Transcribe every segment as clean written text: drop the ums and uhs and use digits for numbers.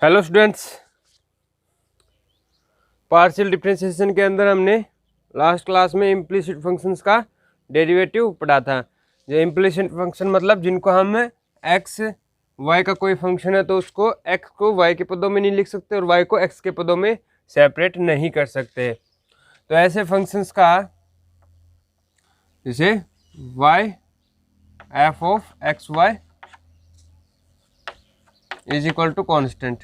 Hello students, partial differentiation के अंदर हमने लास्ट क्लास में इम्प्लिसिट फंक्शंस का डेरिवेटिव पढ़ा था। जो इम्प्लिसिट फंक्शन मतलब जिनको हम एक्स वाई का कोई फंक्शन है तो उसको एक्स को वाई के पदों में नहीं लिख सकते और वाई को एक्स के पदों में सेपरेट नहीं कर सकते। तो ऐसे फंक्शंस का जैसे y f of x y is equal to constant,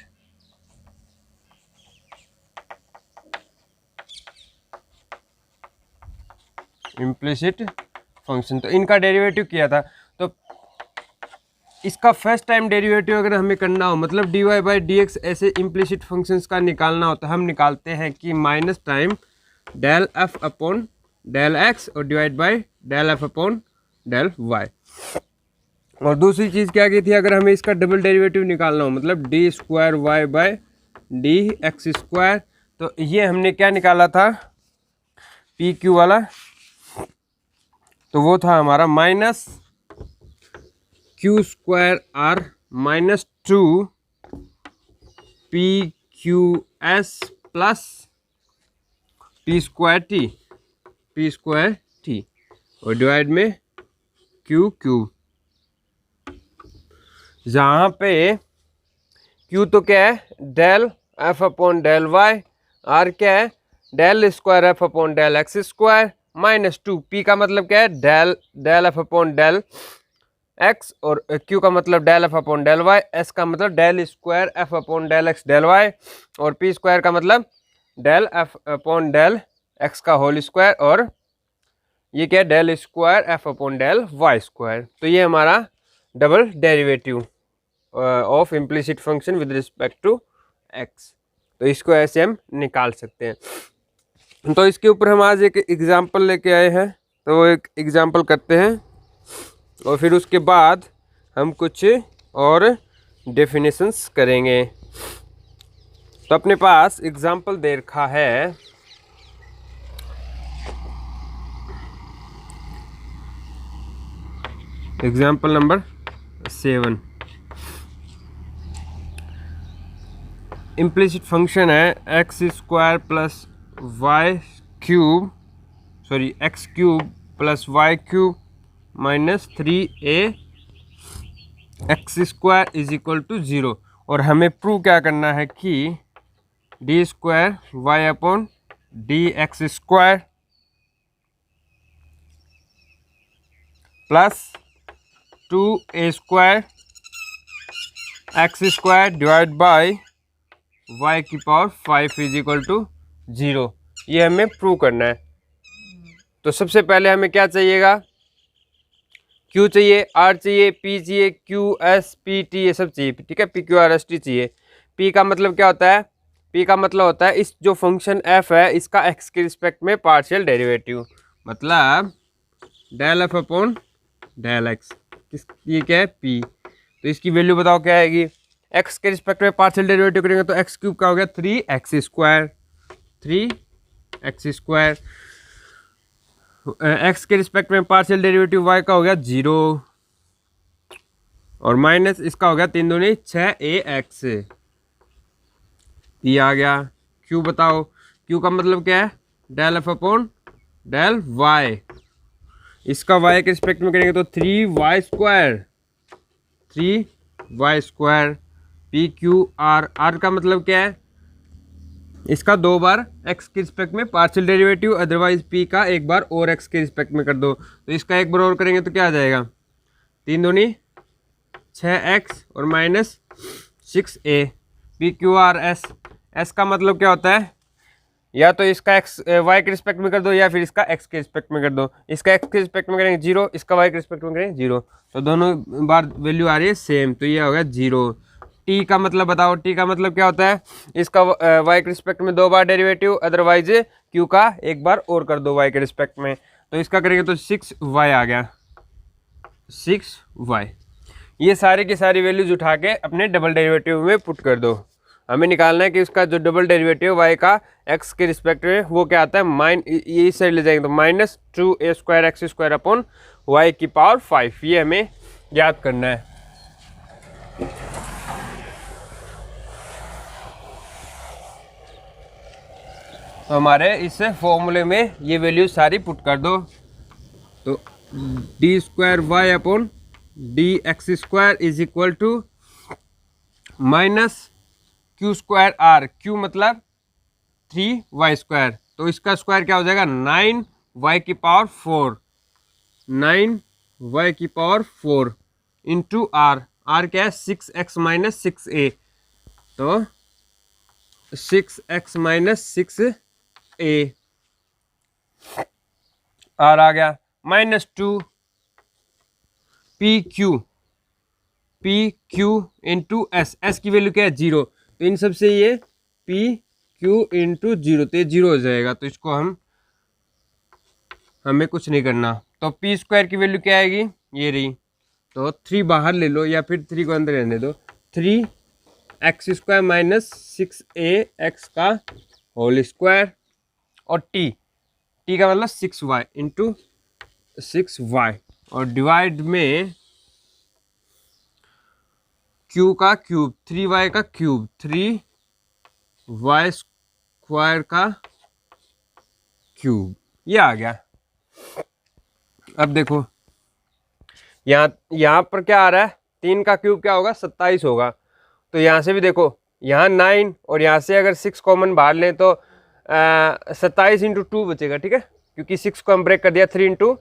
implicit function, तो इनका डेरिवेटिव किया था। तो इसका फर्स्ट टाइम डेरिवेटिव अगर हमें करना हो मतलब dy बाई डी एक्स ऐसे इम्प्लिसिट फंक्शंस का निकालना हो तो हम निकालते हैं कि minus time del F upon del x और divide by del F upon del Y. और दूसरी चीज़ क्या की थी, अगर हमें इसका डबल डेरिवेटिव निकालना हो मतलब d square Y by D x square, तो ये हमने क्या निकाला था पी क्यू वाला, तो वो था हमारा minus q square r minus 2 p q s plus p square t और डिवाइड में क्यू क्यूब, जहाँ पे क्यू तो क्या है del F upon del y, r क्या है del square f upon del x square minus 2, p का मतलब क्या है del F upon del x और क्यू का मतलब del F upon del y, s का मतलब del square f upon del x del Y और पी स्क्वायर का मतलब del F upon del x का होल स्क्वायर और ये क्या है del square f upon del y square. तो ये हमारा double derivative of implicit function with respect to x, तो इसको ऐसे हम निकाल सकते हैं। तो इसके ऊपर हम आज एक एग्जाम्पल लेके आए हैं, तो वो एक एग्जाम्पल करते हैं और फिर उसके बाद हम कुछ और डेफिनेशंस करेंगे। तो अपने पास एग्जाम्पल दे रखा है एग्जाम्पल नंबर 7। इम्प्लिसिट फंक्शन है x square plus y cube x cube plus y cube minus 3a x square is equal to 0। और हमें प्रूव क्या करना है कि D square Y upon D x square plus 2a square x square divide by y की power 5 is equal to 0, ये हमें prove करना है। तो सबसे पहले हमें क्या चाहिएगा, Q चाहिए, R चाहिए, P चाहिए, Q S P T ये सब चाहिए, ठीक है, P Q R S T चाहिए। P का मतलब क्या होता है, P का मतलब होता है इस जो फंक्शन f है इसका x के रिस्पेक्ट में पार्शियल डेरिवेटिव, मतलब del F upon del x, ये क्या है P। तो इसकी वैल्यू बताओ क्या आएगी, x के रिस्पेक्ट में पार्शियल डेरिवेटिव करेंगे तो एक्स क्यूब का हो गया 3x स्क्वायर, x के रिस्पेक्ट में पार्शियल डेरिवेटिव y का हो गया 0 और माइनस इसका हो गया 3 दूनी 6ax, ये आ गया। q बताओ, q का मतलब क्या है del F upon del y, इसका y के रिस्पेक्ट में करेंगे तो 3y square P Q R का मतलब क्या है इसका 2 बार x के रिस्पेक्ट में पार्शियल डेरिवेटिव, अदरवाइज p का एक बार और x के रिस्पेक्ट में कर दो, तो इसका एक बार और करेंगे तो क्या आ जाएगा 3 दूनी 6x और minus 6a P Q R S, S का मतलब क्या होता है या तो इसका x y के रिस्पेक्ट में कर दो या फिर इसका x के रिस्पेक्ट में कर दो, इसका x के रिस्पेक्ट में करेंगे 0, इसका y के रिस्पेक्ट में करेंगे 0, तो दोनों बार वैल्यू आ रही है सेम, तो ये होगा 0। टी का मतलब बताओ, टी का मतलब क्या होता है इसका y के रिस्पेक्ट में 2 बार डेरिवेटिव, अदरवाइज q का एक बार और कर दो y के रिस्पेक्ट में, तो इसका करेंगे तो 6y आ गया, 6y। ये सारे की सारी वैल्यूज उठा के अपने डबल डेरिवेटिव में पुट कर दो। हमें निकालना है कि उसका जो डबल डेरिवेटिव y का x के रिस्पेक्ट में वो क्या आता है ये इस साइड ले जाएंगे तो minus 2a square x square upon y की पावर 5, ये हमें याद करना है। तो हमारे इस फॉर्मूले में ये वैल्यू सारी पुट कर दो। तो D square Y upon D x square is equal to minus q square r, q मतलब 3y स्क्वायर, तो इसका स्क्वायर क्या हो जाएगा 9y की पावर 4, 9y की पावर 4 इंटू आर, आर क्या है 6x माइनस 6a, तो 6x माइनस 6a आर आ गया, minus 2 p Q into S, S की वैल्यू क्या है 0, तो इन सबसे ये पी क्यू इंटू 0, तो ये 0 हो जाएगा, तो इसको हमें कुछ नहीं करना। तो पी स्क्वायर की वैल्यू क्या आएगी, ये रही, तो 3 बाहर ले लो या फिर 3 को अंदर रहने दो, 3x स्क्वायर माइनस 6ax का होल स्क्वायर, और टी का मतलब 6y इंटू 6y, और डिवाइड में q का क्यूब 3y का क्यूब 3y स्क्वायर का क्यूब, ये आ गया। अब देखो यहाँ पर क्या आ रहा है, 3 का क्यूब क्या होगा 27 होगा, तो यहाँ से भी देखो यहाँ 9 और यहाँ से अगर 6 कॉमन बाहर लें तो 27 इंटू 2 बचेगा, ठीक है, क्योंकि 6 को हम ब्रेक कर दिया 3 इंटू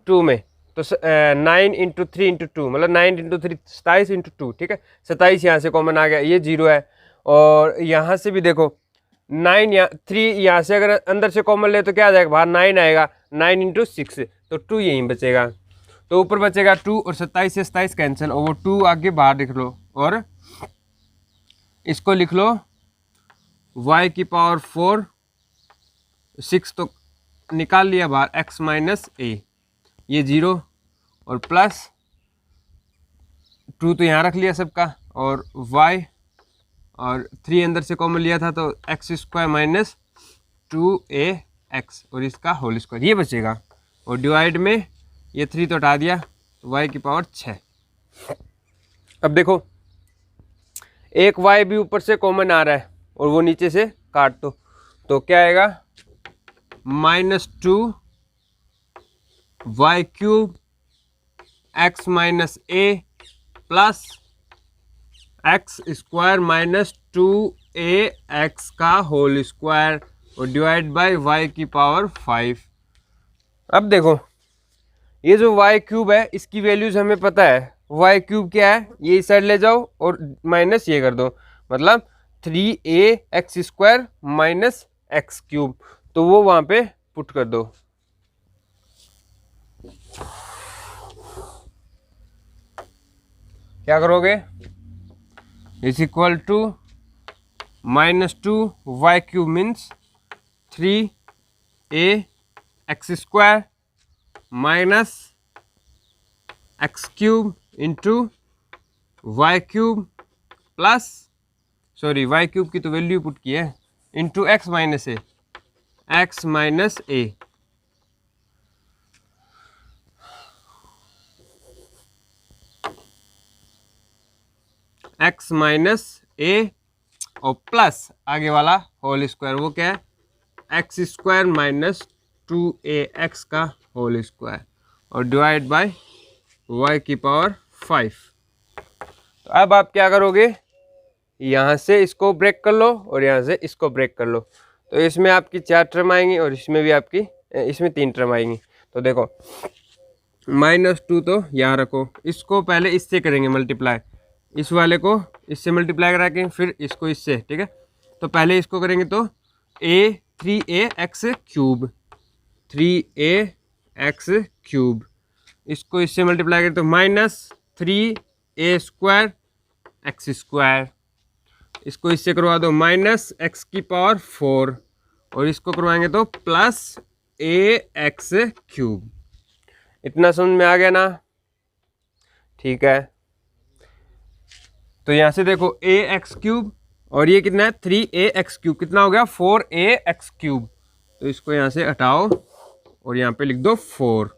2 में, तो 9 इंटू 3 इंटू 2 मतलब 9 इंटू 3 27 इंटू 2, ठीक है, 27 यहाँ से कॉमन आ गया, ये 0 है। और यहाँ से भी देखो 9 3 यहाँ से अगर अंदर से कॉमन ले तो क्या आ जाएगा बाहर 9 आएगा, 9 इंटू 6 तो 2 यहीं बचेगा, तो ऊपर बचेगा 2 और 27 से 27 कैंसिल, और वो 2 आगे बाहर लिख लो, और इसको लिख लो y की पावर 4, 6 तो निकाल लिया बाहर, x माइनस a, ये 0 और प्लस 2 तो यहाँ रख लिया सबका, और y और 3 अंदर से कॉमन लिया था तो एक्स स्क्वायर माइनस 2ax और इसका होल स्क्वायर, ये बचेगा, और डिवाइड में ये 3 तो हटा दिया, तो y की पावर 6। अब देखो एक y भी ऊपर से कॉमन आ रहा है और वो नीचे से काट दो, तो क्या आएगा -2 y cube x minus a plus x square minus 2ax का होल स्क्वायर, और डिवाइड बाय y की पावर 5। अब देखो ये जो y क्यूब है इसकी वैल्यूज हमें पता है, y क्यूब क्या है, ये इस साइड ले जाओ और माइनस ये कर दो, मतलब 3ax square minus x cube, तो वो वहां पे पुट कर दो। क्या करोगे, is equal to -2y cube means 3ax square minus x cube into y cube plus, sorry y cube की तो वैल्यू पुट की है, into x minus a, x minus a, x minus a और plus आगे वाला whole square, वो क्या है एक्स स्क्वायर माइनस 2ax का होल स्क्वायर, और डिवाइड बाय y की पावर 5। तो अब आप क्या करोगे, यहाँ से इसको ब्रेक कर लो और यहाँ से इसको ब्रेक कर लो, तो इसमें आपकी 4 टर्म आएंगी और इसमें भी आपकी इसमें 3 टर्म आएंगी। तो देखो -2 तो यहाँ रखो, इसको पहले इससे करेंगे मल्टीप्लाई, इस वाले को इससे मल्टीप्लाई करा के फिर इसको इससे, ठीक है, तो पहले इसको करेंगे तो 3ax क्यूब, 3ax क्यूब, इसको इससे मल्टीप्लाई करें तो -3a स्क्वायर एक्स स्क्वायर, इसको इससे करवा दो माइनस एक्स की पावर 4, और इसको करवाएंगे तो प्लस ax क्यूब। इतना समझ में आ गया ना, ठीक है। तो यहाँ से देखो ax क्यूब और ये कितना है 3ax क्यूब, कितना हो गया 4ax क्यूब, तो इसको यहाँ से हटाओ और यहाँ पे लिख दो 4।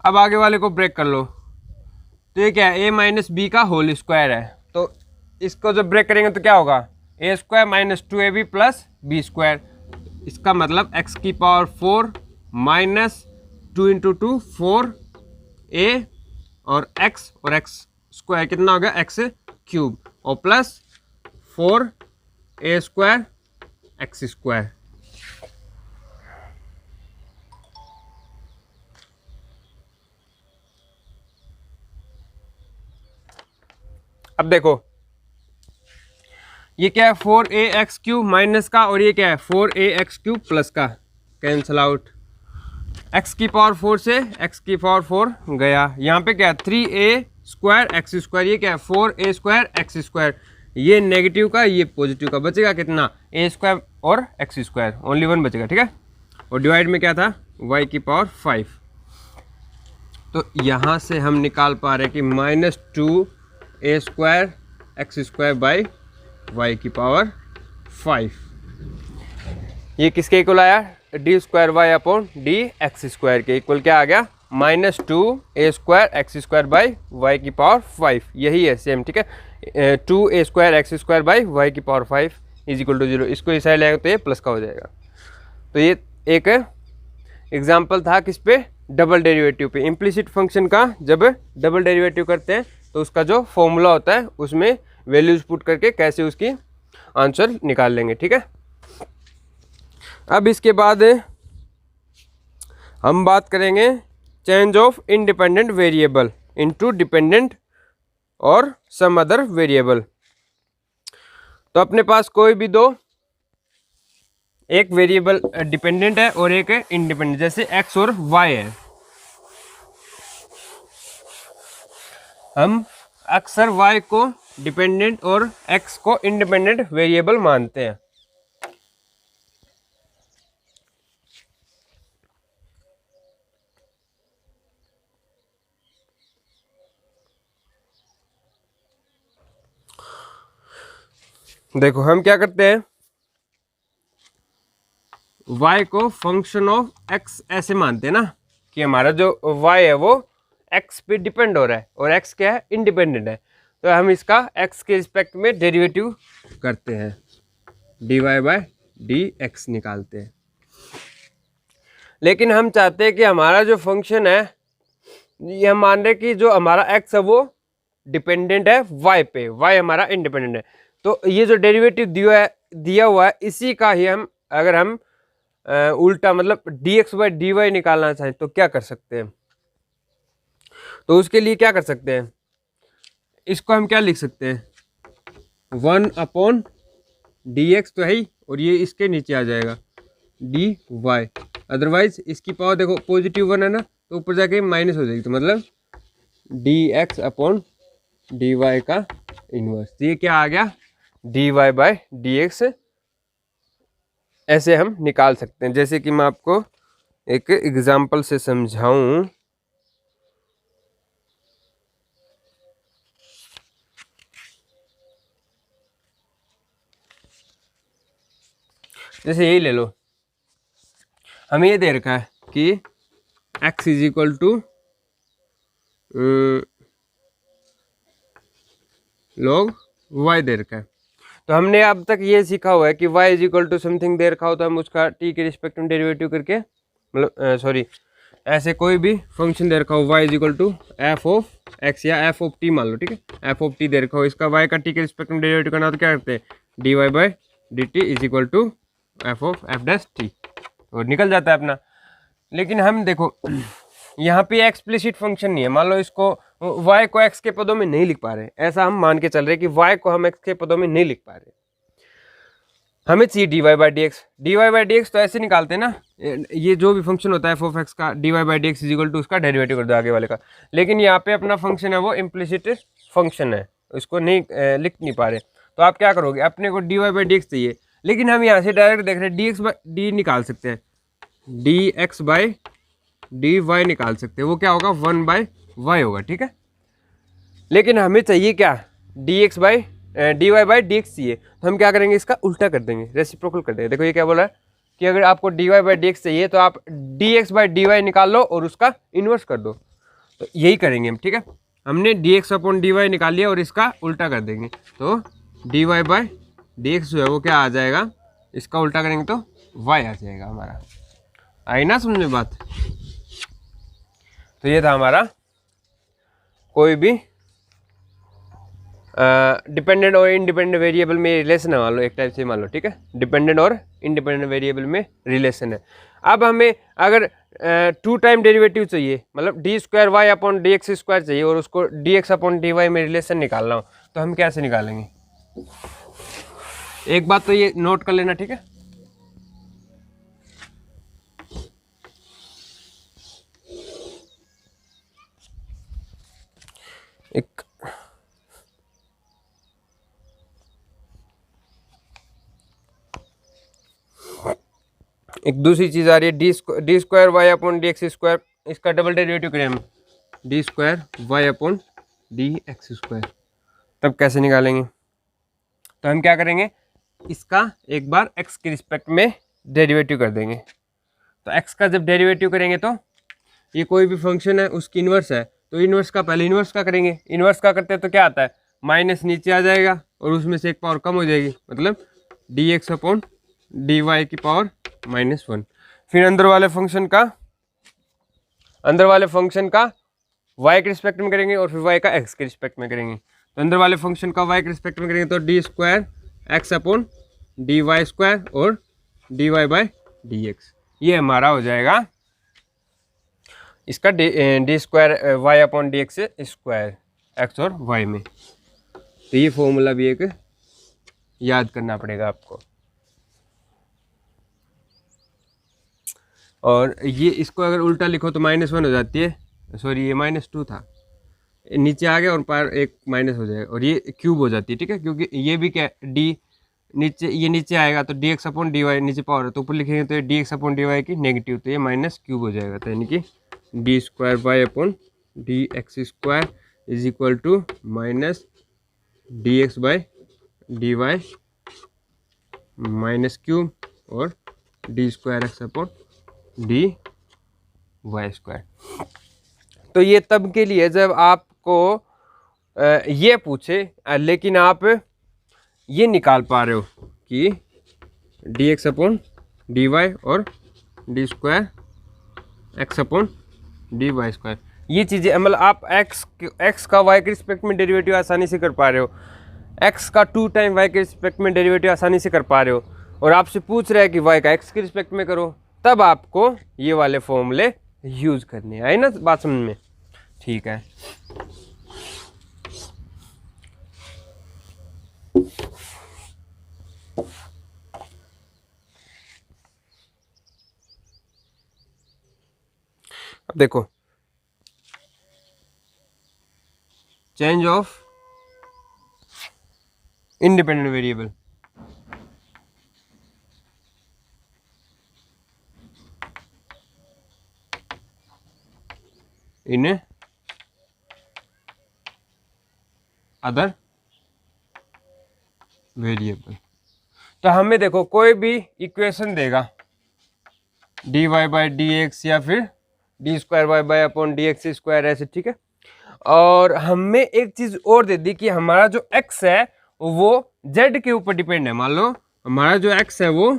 अब आगे वाले को ब्रेक कर लो, तो ये क्या है a माइनस बी का होल स्क्वायर है, तो इसको जब ब्रेक करेंगे तो क्या होगा, A square minus 2ab plus B square. इसका मतलब x की पावर 4 माइनस 2 इंटू 2 4a और x स्क्वायर कितना हो गया x क्यूब और plus 4a square x square. अब देखो ये क्या है 4ax क्यूब माइनस का और ये क्या है 4ax क्यूब प्लस का, कैंसल आउट। x की पावर 4 से x की पावर 4 गया, यहाँ पे क्या है 3a स्क्वायर एक्स स्क्वायर, ये क्या है 4a स्क्वायर एक्स स्क्वायर, ये नेगेटिव का ये पॉजिटिव का, बचेगा कितना a स्क्वायर और एक्स स्क्वायर, ओनली 1 बचेगा, ठीक है। और डिवाइड में क्या था y की पावर 5, तो यहाँ से हम निकाल पा रहे हैं कि minus 2a square x square by y की पावर 5। ये किसके इक्वल आया, d square Y upon D x square के इक्वल क्या आ गया, minus 2a square x square by y की पावर 5। यही है सेम, ठीक है। 2a square x square by y की पावर 5 इज इक्वल टू 0। इसको इस साइड लाएंगे तो ये प्लस का हो जाएगा। तो ये एक एग्जाम्पल था किस पे, डबल डेरिवेटिव पे। इम्प्लिसिट फंक्शन का जब डबल डेरिवेटिव करते हैं तो उसका जो फॉर्मूला होता है उसमें वैल्यूज पुट करके कैसे उसकी आंसर निकाल लेंगे, ठीक है। अब इसके बाद हम बात करेंगे change of independent variable into dependent और सम अदर वेरिएबल। तो अपने पास कोई भी दो, एक वेरिएबल डिपेंडेंट है और एक इंडिपेंडेंट, जैसे x और y है। हम अक्सर y को डिपेंडेंट और x को इंडिपेंडेंट वेरिएबल मानते हैं। देखो हम क्या करते हैं, y को फंक्शन ऑफ x ऐसे मानते हैं ना कि हमारा जो y है वो x पे डिपेंड हो रहा है और x क्या है, इंडिपेंडेंट है। तो हम इसका x के रिस्पेक्ट में डेरिवेटिव करते हैं, dy बाई dx निकालते हैं। लेकिन हम चाहते हैं कि हमारा जो फंक्शन है, ये हम मान रहे हैं कि जो हमारा x है वो डिपेंडेंट है y पे, y हमारा इंडिपेंडेंट है। तो ये जो डेरिवेटिव दिया हुआ है इसी का ही हम अगर हम उल्टा मतलब dx बाई dy निकालना चाहें तो क्या कर सकते हैं। तो उसके लिए क्या कर सकते हैं, इसको हम क्या लिख सकते हैं, 1 अपॉन dx तो है ही और ये इसके नीचे आ जाएगा dy। अदरवाइज इसकी पावर देखो पॉजिटिव 1 है ना, तो ऊपर जाके माइनस हो जाएगी, तो मतलब dx अपॉन dy का इनवर्स। तो ये क्या आ गया dy बाई dx। ऐसे हम निकाल सकते हैं, जैसे कि मैं आपको एक एग्जांपल से समझाऊं। जैसे यही ले लो, हमें ये दे रखा है कि x is equal to log y दे रखा है। तो हमने अब तक ये सीखा हुआ है कि y is equal to something दे रखा हो तो हम उसका t के रिस्पेक्ट में डेरिवेटिव करके, मतलब सॉरी ऐसे कोई भी फंक्शन दे रखा हो y is equal to f of x या एफ ऑफ t मान लो, ठीक है। एफ ऑफ t दे रखा हो, इसका y का t के रिस्पेक्ट में डेरिवेटिव करना हो तो क्या करते हैं, dy by dt is equal to f of f dash t, और निकल जाता है अपना। लेकिन हम देखो यहाँ पे एक्सप्लिसिट फंक्शन नहीं है, मान लो इसको y को x के पदों में नहीं लिख पा रहे, ऐसा हम मान के चल रहे कि y को हम x के पदों में नहीं लिख पा रहे, हमें चाहिए dy by dx। dy by dx तो ऐसे निकालते हैं ना, ये जो भी फंक्शन होता है f ऑफ x का dy by dx is equal to उसका डेरिवेटिव कर दो आगे वाले का। लेकिन यहाँ पे अपना फंक्शन है वो इम्प्लिसिट फंक्शन है, इसको नहीं लिख नहीं पा रहे, तो आप क्या करोगे, अपने को dy बाई dx चाहिए, लेकिन हम यहाँ से डायरेक्ट देख रहे हैं dx बाई d निकाल सकते हैं, dx बाई dy निकाल सकते हैं, वो क्या होगा 1 बाई y होगा, ठीक है। लेकिन हमें चाहिए क्या, dx by dy by dx चाहिए, तो हम क्या करेंगे, इसका उल्टा कर देंगे, रेसिप्रोकल कर देंगे। देखो ये क्या बोला है कि अगर आपको dy बाई dx चाहिए तो आप dx बाई dy निकाल लो और उसका इन्वर्स कर दो, तो यही करेंगे हम, ठीक है। हमने dx अपॉन dy निकाल लिया और इसका उल्टा कर देंगे, तो dy बाय dx जो है वो क्या आ जाएगा, इसका उल्टा करेंगे तो y आ जाएगा हमारा। आई ना समझ में बात। तो ये था हमारा कोई भी डिपेंडेंट और इंडिपेंडेंट वेरिएबल में रिलेशन है, मान लो एक टाइप से मान लो, ठीक है, डिपेंडेंट और इंडिपेंडेंट वेरिएबल में रिलेशन है। अब हमें अगर 2 टाइम डेरिवेटिव चाहिए, मतलब d square Y upon D x square चाहिए और उसको d x upon D y में रिलेशन निकालना हो, तो हम कैसे निकालेंगे? एक बात तो ये नोट कर लेना, ठीक है, एक दूसरी चीज आ रही है, d square Y upon D x square, इसका डबल डेरिवेटिव करें हम, d square Y upon D x square, तब कैसे निकालेंगे? तो हम क्या करेंगे, इसका एक बार x के रिस्पेक्ट में डेरिवेटिव कर देंगे। तो x का जब डेरिवेटिव करेंगे तो ये कोई भी फंक्शन है उसकी इन्वर्स है, तो इन्वर्स का पहले इन्वर्स का करेंगे, इन्वर्स का करते हैं तो क्या आता है, माइनस नीचे आ जाएगा और उसमें से एक पावर कम हो जाएगी, मतलब d x upon D Y की पावर -1। फिर अंदर वाले फंक्शन का y के रिस्पेक्ट में करेंगे और फिर y का x के रिस्पेक्ट में करेंगे। तो अंदर वाले फंक्शन का y के रिस्पेक्ट में करेंगे तो D square X upon D Y square और D Y by D x, ये हमारा हो जाएगा इसका D square Y upon D x square X और वाई में। तो ये फॉर्मूला भी एक याद करना पड़ेगा आपको। और ये इसको अगर उल्टा लिखो तो -1 हो जाती है, सॉरी ये -2 था, नीचे आ गया और पार एक माइनस हो जाएगा और ये क्यूब हो जाती है, ठीक है, क्योंकि ये भी क्या डी नीचे, ये नीचे आएगा तो D x upon D Y नीचे पावर है, तो ऊपर लिखेंगे तो ये D x upon D Y की नेगेटिव, तो ये -क्यूब हो जाएगा। तो यानी कि D square Y upon D x square is equal to minus D X by D Y -cube और D square X upon D Y square. तो ये तब के लिए जब आपको ये पूछे लेकिन आप ये निकाल पा रहे हो कि D x upon D Y और D square X upon D Y square, ये चीज़ें मतलब आप एक्स का वाई के रिस्पेक्ट में डेरिवेटिव आसानी से कर पा रहे हो, एक्स का 2 टाइम वाई के रिस्पेक्ट में डेरिवेटिव आसानी से कर पा रहे हो, और आपसे पूछ रहा है कि वाई का एक्स के रिस्पेक्ट में करो, तब आपको ये वाले फॉर्मूले यूज़ करने आए ना, बात समझ में? ठीक है, अब देखो change of independent variable, in other variable. तो हमें देखो कोई भी इक्वेशन देगा d Y by D x या फिर d square Y by upon D x square ऐसे, ठीक है, और हमें एक चीज और दे दी कि हमारा जो x है वो z के ऊपर डिपेंड है। मान लो हमारा जो x है वो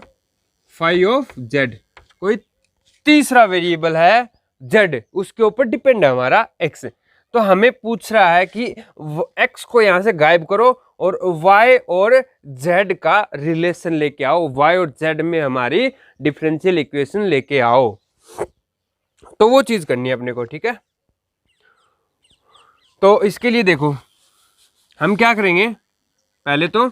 फाई ऑफ z, कोई तीसरा वेरिएबल है z, उसके ऊपर डिपेंड है हमारा x। तो हमें पूछ रहा है कि x को यहाँ से गायब करो और y और z का रिलेशन लेके आओ, y और z में हमारी डिफरेंशियल इक्वेशन लेके आओ, तो वो चीज करनी है अपने को, ठीक है। तो इसके लिए देखो हम क्या करेंगे, पहले तो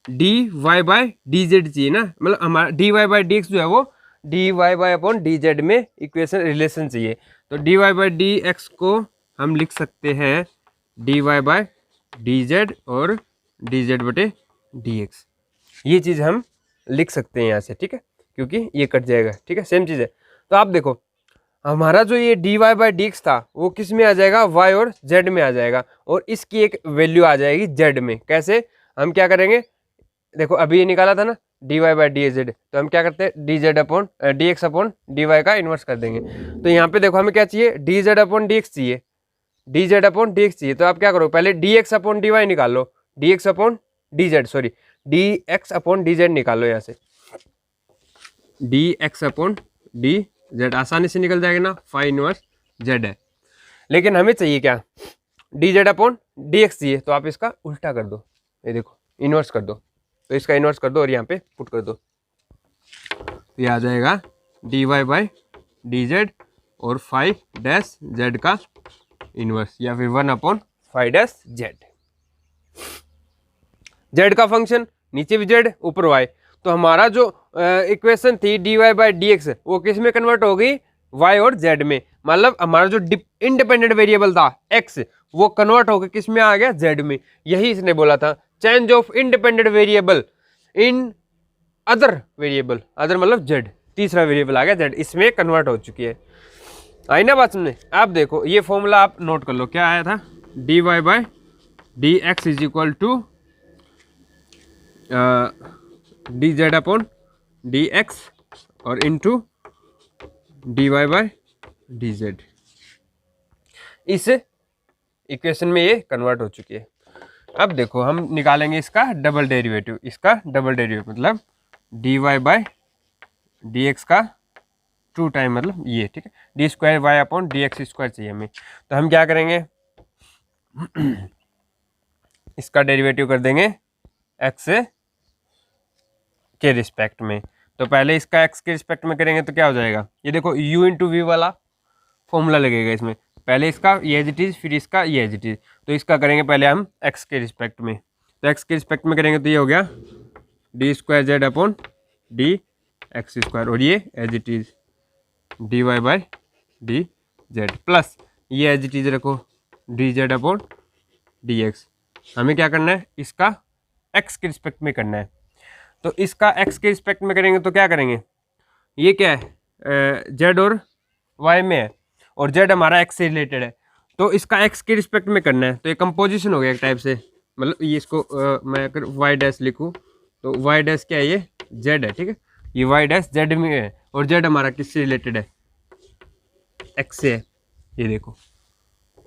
d Y by D z चाहिए ना, मतलब हमारा d Y by D x जो है वो d Y by upon D z में इक्वेशन रिलेशन चाहिए। तो d Y by D x को हम लिख सकते हैं d Y by D Z और डी जेड बटे डी एक्स, ये चीज़ हम लिख सकते हैं यहाँ से, ठीक है, क्योंकि ये कट जाएगा, ठीक है, सेम चीज़ है। तो आप देखो हमारा जो ये d Y by D x था वो किस में आ जाएगा, वाई और जेड में आ जाएगा, और इसकी एक वैल्यू आ जाएगी जेड में। कैसे, हम क्या करेंगे, देखो अभी ये निकाला था ना D Y by D Z, तो हम क्या करते हैं D Z upon D x upon D Y का इन्वर्स कर देंगे। तो यहाँ पे देखो हमें क्या चाहिए, D Z upon D X चाहिए, D Z upon D X चाहिए, तो आप क्या करो, पहले D x upon D Y निकाल लो, D x upon D Z, sorry D x upon D Z निकालो यहाँ से, D x upon D Z आसानी से निकल जाएगा ना, फाई इनवर्स जेड है। लेकिन हमें चाहिए क्या, D Z upon D X चाहिए, तो आप इसका उल्टा कर दो, ये देखो इनवर्स कर दो, तो इसका इनवर्स कर दो और यहाँ पे पुट कर दो, तो ये आ जाएगा d Y by D Z और फाइव डैश जेड का इनवर्स, या फिर 1 upon five dash z. Z का फंक्शन नीचे भी जेड ऊपर वाई, तो हमारा जो इक्वेशन थी d Y by D x वो किस में कन्वर्ट हो गई, वाई और जेड में, मतलब हमारा जो इंडिपेंडेंट वेरिएबल था एक्स वो कन्वर्ट होकर किस में आ गया, जेड में। यही इसने बोला था, change of independent variable in other variable, other मतलब जेड, तीसरा वेरिएबल आ गया जेड, इसमें कन्वर्ट हो चुकी है। आई ना बात समझे। आप देखो ये फॉर्मूला आप नोट कर लो, क्या आया था, D Y by D X is equal to D Z upon D X और into D Y by D Z. इस इक्वेशन में ये कन्वर्ट हो चुकी है। अब देखो हम निकालेंगे इसका डबल डेरिवेटिव, इसका डबल डेरिवेटिव मतलब d Y by D x का 2 टाइम मतलब ये, ठीक है, d square Y upon D x square चाहिए हमें, तो हम क्या करेंगे इसका डेरिवेटिव कर देंगे एक्स के रिस्पेक्ट में। तो पहले इसका एक्स के रिस्पेक्ट में करेंगे तो क्या हो जाएगा, ये देखो u इंटू वी वाला फॉर्मूला लगेगा इसमें, पहले इसका ये एज इट इज, फिर इसका ये एज इट इज, तो इसका करेंगे पहले हम एक्स के रिस्पेक्ट में, तो एक्स के रिस्पेक्ट में करेंगे तो ये हो गया d square z upon D x square, और ये as it is d Y by D Z, plus ये एज इट इज रखो d Z upon D x. हमें क्या करना है, इसका एक्स के रिस्पेक्ट में करना है, तो इसका एक्स के रिस्पेक्ट में करेंगे तो क्या करेंगे, ये क्या है जेड और वाई में है और जेड हमारा एक्स से रिलेटेड है, तो इसका एक्स के रिस्पेक्ट में करना है, तो ये कंपोजिशन हो गया एक टाइप से, मतलब ये इसको मैं अगर वाई डैश लिखूँ तो वाई डैश क्या है, ये जेड है, ठीक है, ये वाई डैश जेड में है और जेड हमारा किससे रिलेटेड है, एक्स से है, ये देखो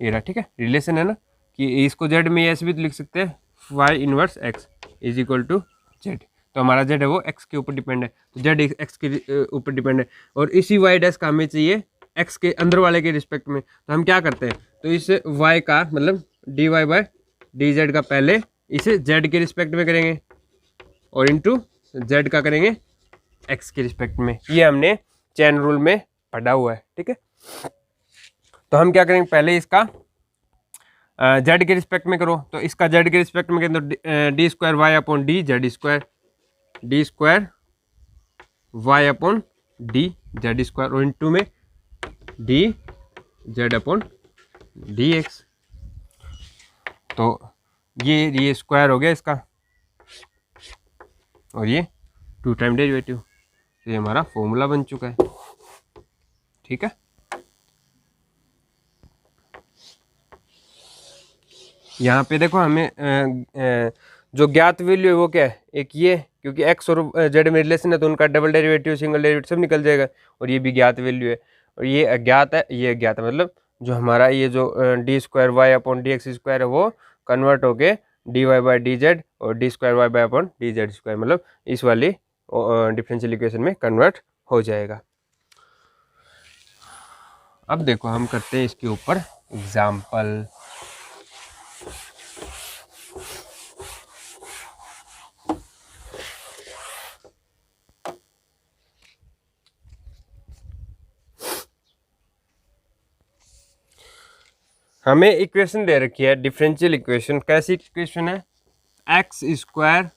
ये रहा, ठीक है, रिलेशन है ना, कि इसको जेड में ऐसे भी तो लिख सकते हैं y inverse x is equal to z, तो हमारा जेड है वो एक्स के ऊपर डिपेंड है, तो जेड एक्स के ऊपर डिपेंड है, और इसी वाई डैश का हमें चाहिए एक्स के अंदर वाले के रिस्पेक्ट में, तो हम क्या करते हैं, तो इस वाई का मतलब d Y by D z का पहले इसे जेड के रिस्पेक्ट में करेंगे और इनटू जेड का करेंगे एक्स के रिस्पेक्ट में, ये हमने चेन रूल में पढ़ा हुआ है, ठीक है। तो हम क्या करेंगे, पहले इसका जेड के रिस्पेक्ट में करो, तो इसका जेड के रिस्पेक्ट में करें तो D square Y upon D Z square, D square Y upon D Z square और इनटू में D Z upon D x, तो ये स्क्वायर हो गया इसका और ये 2 टाइम डेरिवेटिव, तो ये हमारा फॉर्मूला बन चुका है, ठीक है। यहाँ पे देखो हमें जो ज्ञात वैल्यू है वो क्या है, एक ये, क्योंकि एक्स और जेड में रिलेशन है तो उनका डबल डेरिवेटिव सिंगल डेरिवेटिव सब निकल जाएगा, और ये भी ज्ञात वैल्यू है, और ये अज्ञात है, ये अज्ञात है, मतलब जो हमारा ये जो D square Y upon D x square है वो कन्वर्ट होके D Y by D Z और D square Y by upon D Z square, मतलब इस वाली डिफरेंशियल इक्वेशन में कन्वर्ट हो जाएगा। अब देखो हम करते हैं इसके ऊपर एग्जाम्पल। हमें इक्वेशन दे रखी है डिफरेंशियल इक्वेशन, कैसी इक्वेशन है, x square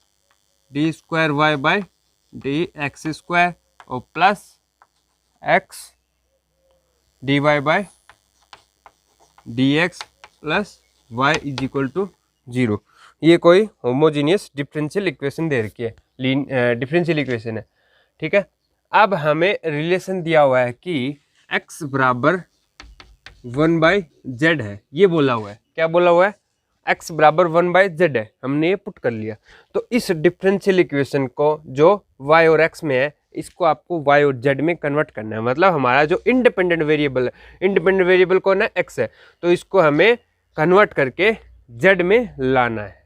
D square Y by D x square और plus X D Y by D X plus Y is equal to 0। ये कोई होमोजीनियस डिफरेंशियल इक्वेशन दे रखी है, डिफरेंशियल इक्वेशन है, ठीक है। अब हमें रिलेशन दिया हुआ है कि x बराबर 1/z है, ये बोला हुआ है, क्या बोला हुआ है, x बराबर 1/z है, हमने ये पुट कर लिया। तो इस डिफरेंशियल इक्वेशन को जो y और x में है इसको आपको y और z में कन्वर्ट करना है। मतलब हमारा जो इंडिपेंडेंट वेरिएबल है, इंडिपेंडेंट वेरिएबल कौन है, x है, तो इसको हमें कन्वर्ट करके z में लाना है।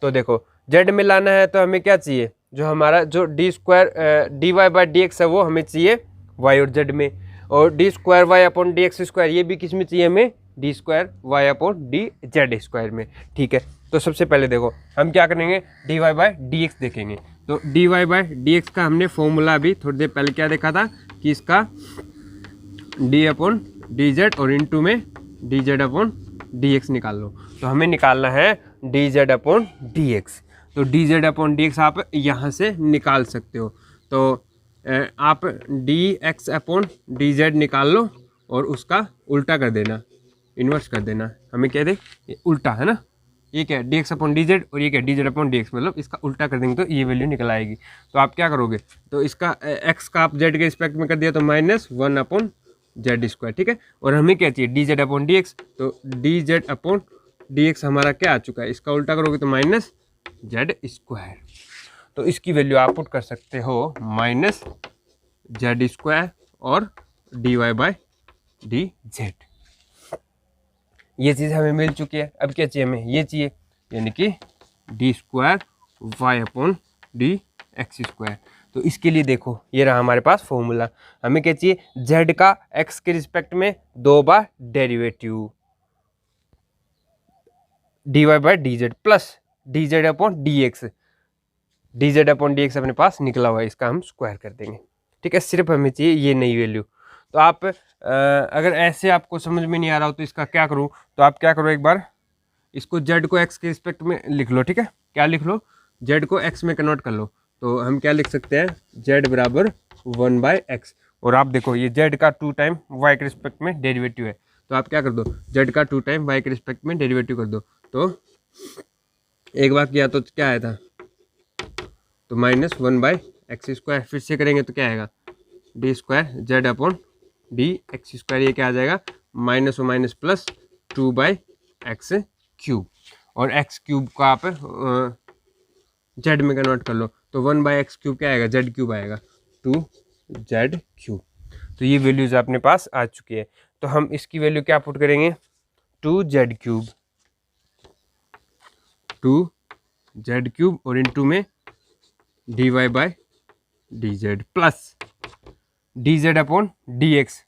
तो देखो z में लाना है तो हमें क्या चाहिए, जो हमारा जो D square dy by D x है वो हमें चाहिए y और z में, और D square Y upon D x square ये भी किस में चाहिए हमें, d square Y upon D Z square में। ठीक है, तो सबसे पहले देखो हम क्या करेंगे, d Y by D x देखेंगे। तो d Y by D x का हमने फॉर्मूला अभी थोड़ी देर पहले क्या देखा था कि इसका डी अपॉन डी जेड और इनटू में D Z upon D X निकाल लो। तो हमें निकालना है D Z upon D x. तो D Z upon D X आप यहाँ से निकाल सकते हो। तो आप D x upon D Z निकाल लो और उसका उल्टा कर देना, इन्वर्स कर देना। हमें कह दे उल्टा है ना, ये क्या है D x upon D Z और ये क्या D Z upon D x, मतलब इसका उल्टा कर देंगे तो ये वैल्यू निकल आएगी। तो आप क्या करोगे, तो इसका एक्स का आप जेड के रिस्पेक्ट में कर दिया तो -1 अपॉन जेड स्क्वायर। ठीक है, और हमें क्या चाहिए D Z upon D x, तो D Z upon D X हमारा क्या आ चुका है, इसका उल्टा करोगे तो -जेड स्क्वायर। तो इसकी वैल्यू आप पुट कर सकते हो -जेड स्क्वायर और D Y by D z. ये चीज़ हमें मिल चुकी है। अब क्या चाहिए हमें, ये चाहिए, यानी कि D square Y upon D x square. तो इसके लिए देखो ये रहा हमारे पास फॉर्मूला। हमें क्या चाहिए, z का x के रिस्पेक्ट में 2 बार derivative D Y by D Z plus D Z upon D x. D Z upon D X अपने पास निकला हुआ है, इसका हम स्क्वायर कर देंगे। ठीक है, सिर्फ हमें चाहिए ये नई वैल्यू। तो आप अगर ऐसे आपको समझ में नहीं आ रहा हो तो इसका क्या करूँ, तो आप क्या करो, एक बार इसको z को x के रिस्पेक्ट में लिख लो। ठीक है, क्या लिख लो, z को x में कन्वर्ट कर लो। तो हम क्या लिख सकते हैं, z बराबर 1/x। और आप देखो ये z का 2 टाइम y के रिस्पेक्ट में डेरिवेटिव है, तो आप क्या कर दो, z का 2 टाइम y के रिस्पेक्ट में डेरिवेटिव कर दो। तो एक बार किया तो क्या आया था, तो -1/x स्क्वायर। फिर से करेंगे तो क्या आएगा, D square z upon D x square. ये क्या आ जाएगा, माइनस और माइनस प्लस 2/x क्यूब, और x क्यूब को आप z में कन्वर्ट कर लो। तो 1/x क्यूब क्या आएगा, z क्यूब आएगा, 2z क्यूब। तो ये वैल्यूज अपने पास आ चुकी है। तो हम इसकी वैल्यू क्या पुट करेंगे, 2z क्यूब, 2z क्यूब और इनटू में d Y by D Z plus D Z upon D x,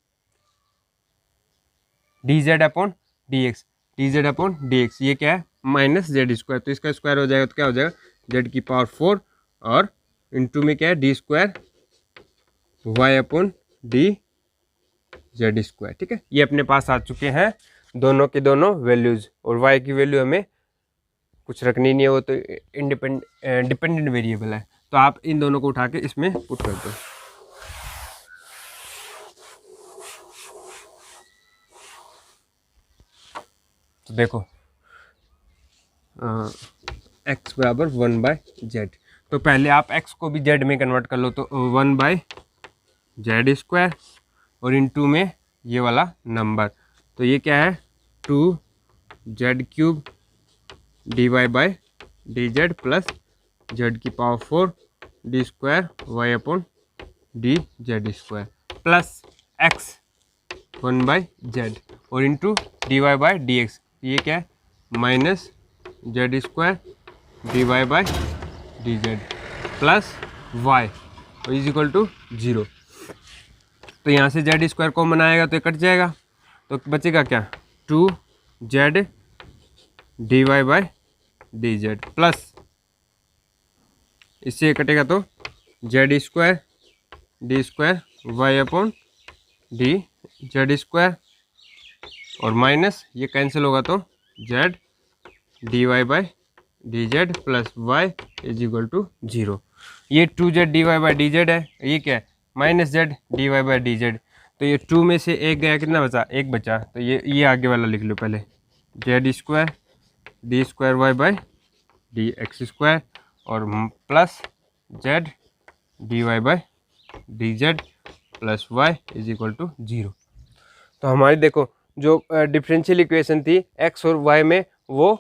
D Z upon D x, D Z upon D x. ये क्या है, -जेड स्क्वायर। तो इसका स्क्वायर हो जाएगा तो क्या हो जाएगा, जेड की पावर 4 और इनटू में क्या है, d square Y upon D Z square. ठीक है, ये अपने पास आ चुके हैं दोनों के दोनों वैल्यूज। और वाई की वैल्यू हमें कुछ रखनी नहीं है, वो तो डिपेंडेंट वेरिएबल है। तो आप इन दोनों को उठा के इसमें पुट कर दो। तो देखो x बराबर 1/z। तो पहले आप x को भी z में कन्वर्ट कर लो, तो 1/z स्क्वायर और इनटू में ये वाला नंबर। तो ये क्या है, 2z cube D Y by D Z plus Z की power 4 D square Y upon D Z square plus x 1/z और into D Y by D x. ये क्या है, -Z square D Y by D Z plus Y is equal to 0। तो यहाँ से Z square common आएगा तो ये कट जाएगा, तो बचेगा क्या, 2z d Y by D Z plus इससे कटेगा तो z square D square Y upon D Z square और माइनस ये कैंसिल होगा तो z D Y by D Z plus Y is equal to 0। ये 2z d Y by D z है, ये क्या है, -z d Y by D Z. तो ये 2 में से एक गया, कितना बचा, एक बचा। तो ये आगे वाला लिख लो पहले, Z square D square Y by D x square और plus Z D Y by D Z plus Y is equal to 0। तो हमारी देखो जो डिफरेंशियल इक्वेशन थी x और y में वो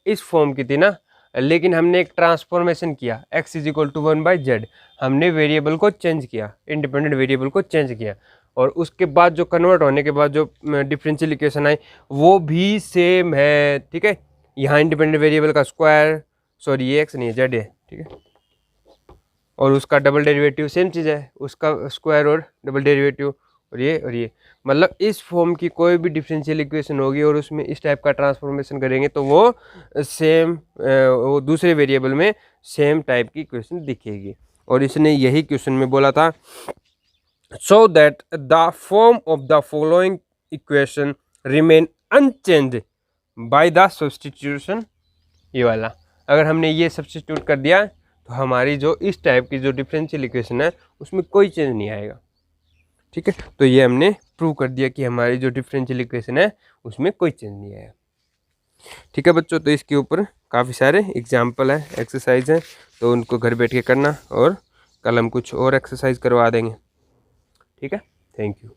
इस फॉर्म की थी ना, लेकिन हमने एक ट्रांसफॉर्मेशन किया x is equal to 1/z, हमने वेरिएबल को चेंज किया, इंडिपेंडेंट वेरिएबल को चेंज किया, और उसके बाद जो कन्वर्ट होने के बाद जो डिफरेंशियल इक्वेशन आई वो भी सेम है। ठीक है, यहाँ इंडिपेंडेंट वेरिएबल का स्क्वायर, सॉरी ये x नहीं है z है, ठीक है, और उसका डबल डेरिवेटिव सेम चीज़ है, उसका स्क्वायर और डबल डेरिवेटिव, और ये मतलब इस फॉर्म की कोई भी डिफरेंशियल इक्वेशन होगी और उसमें इस टाइप का ट्रांसफॉर्मेशन करेंगे तो वो सेम वो दूसरे वेरिएबल में सेम टाइप की इक्वेशन दिखेगी। और इसने यही क्वेश्चन में बोला था, so that the form of the following equation remain unchanged by the substitution, ये वाला अगर हमने ये सब्स्टिट्यूट कर दिया तो हमारी जो इस टाइप की जो डिफरेंशियल इक्वेशन है उसमें कोई चेंज नहीं आएगा। ठीक है, तो ये हमने प्रूव कर दिया कि हमारी जो डिफरेंशियल इक्वेशन है उसमें कोई चेंज नहीं आएगा। ठीक है बच्चों, तो इसके ऊपर काफ़ी सारे एग्जाम्पल है, एक्सरसाइज है, तो उनको घर बैठ के करना और कल हम कुछ और एक्सरसाइज करवा देंगे। ठीक है, थैंक यू।